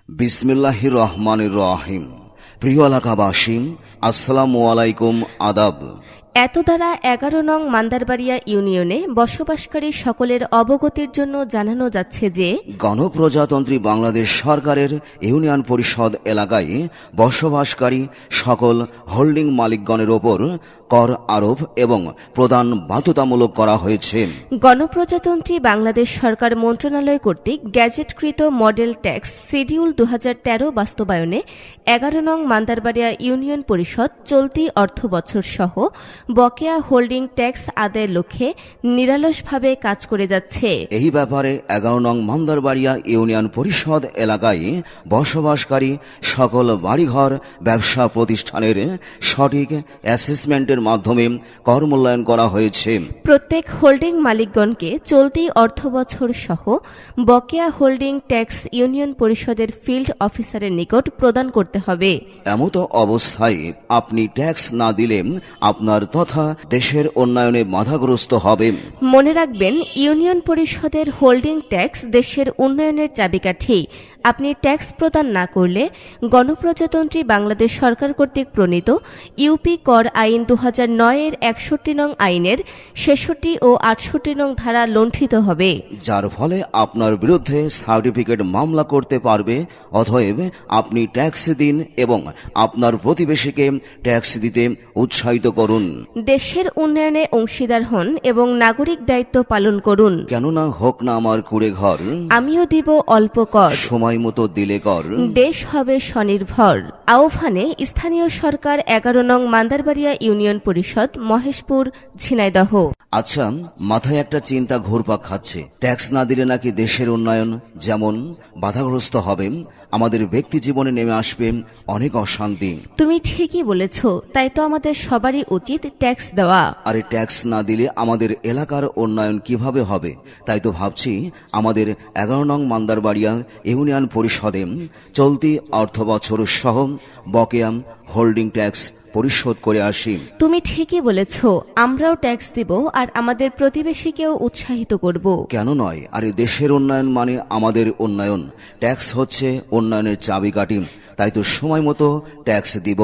বিসমিল্লাহির রহমানির রহিম। প্রিয় এলাকাবাসী, আসসালামু আলাইকুম, আদাব। এত দ্বারা 11 নং মান্দারবাড়িয়া ইউনিয়নে বসবাসকারী সকলের অবগতির জন্য জানানো যাচ্ছে যে গণপ্রজাতন্ত্রী বাংলাদেশ সরকারের ইউনিয়ন পরিষদ এলাকায় বসবাসকারী সকল হোল্ডিং মালিকগণের ওপর কর আরোপ এবং প্রদান বাধ্যতামূলক করা হয়েছে। গণপ্রজাতন্ত্রী বাংলাদেশ সরকার মন্ত্রণালয় কর্তৃক গ্যাজেটকৃত মডেল ট্যাক্স শিডিউল 2013 বাস্তবায়নে 11 নং মান্দারবাড়িয়া ইউনিয়ন পরিষদ চলতি অর্থবছর সহ বকেয়া হোল্ডিং ট্যাক্স আদায়ের লক্ষ্যে নিরলসভাবে কাজ করে যাচ্ছে। এই ব্যাপারে 11 নং মান্দারবাড়িয়া ইউনিয়ন পরিষদ এলাকায় বসবাসকারী সকল বাড়িঘর ব্যবসা প্রতিষ্ঠানের সঠিক অ্যাসেসমেন্টের মাধ্যমে কর মূল্যায়ন করা হয়েছে। প্রত্যেক হোল্ডিং মালিকগণকে চলতি অর্থবছর সহ বকেয়া হোল্ডিং ট্যাক্স ইউনিয়ন পরিষদের ফিল্ড অফিসারের নিকট প্রদান করতে হবে। এমত অবস্থায় আপনি ট্যাক্স না দিলে আপনার তথা দেশের উন্নয়নে বাধাগ্রস্ত হবে। মনে রাখবেন, ইউনিয়ন পরিষদের হোল্ডিং ট্যাক্স দেশের উন্নয়নের চাবিকাঠি। আপনি ট্যাক্স প্রদান না করলে গণপ্রজাতন্ত্রী বাংলাদেশ সরকার কর্তৃক প্রণীত ইউপি কর আইন 2009 এর 61 নং আইনের 66 ও 68 নং ধারা লঙ্ঘিত হবে, যার ফলে আপনার বিরুদ্ধে সার্টিফিকেট মামলা করতে পারবে। অতএব আপনি ট্যাক্স দিন এবং আপনার প্রতিবেশীকে ট্যাক্স দিতে উৎসাহিত করুন। দেশের উন্নয়নে অংশীদার হন এবং নাগরিক দায়িত্ব পালন করুন। কেননা হোক না আমার কুড়ে ঘর, আমিও দিব অল্প কর, সময় মতো দিলে কর, দেশ হবে স্বনির্ভর। আহ্বানে স্থানীয় সরকার 11 নং মান্দারবাড়িয়া ইউনিয়ন পরিষদ, মহেশপুর, ঝিনাইদহ। আচ্ছা, মাথায় একটা চিন্তা ঘুরপাক খাচ্ছে। ট্যাক্স না দিলে নাকি দেশের উন্নয়ন যেমন বাধাগ্রস্ত হবে, আমাদের ব্যক্তি জীবনে নেমে আসবে অনেক অশান্তি। তুমি ঠিকই বলেছ, তাই তো আমাদের সবারই উচিত ট্যাক্স দেওয়া। আরে ট্যাক্স না দিলে আমাদের এলাকার উন্নয়ন কিভাবে হবে? তাই তো ভাবছি আমাদের 11 নং মান্দারবাড়িয়া ইউনিয়ন পরিষদে চলতি অর্থবছর সহ বকেয়া হোল্ডিং ট্যাক্স পরিশোধ করে আসি। তুমি ঠিকই বলেছ, আমরাও ট্যাক্স দিব আর আমাদের প্রতিবেশীকেও উৎসাহিত করব। কেন নয়? আরে দেশের উন্নয়ন মানে আমাদের উন্নয়ন। ট্যাক্স হচ্ছে উন্নয়নের চাবিকাঠি, তাই তো সময় মতো ট্যাক্স দিব।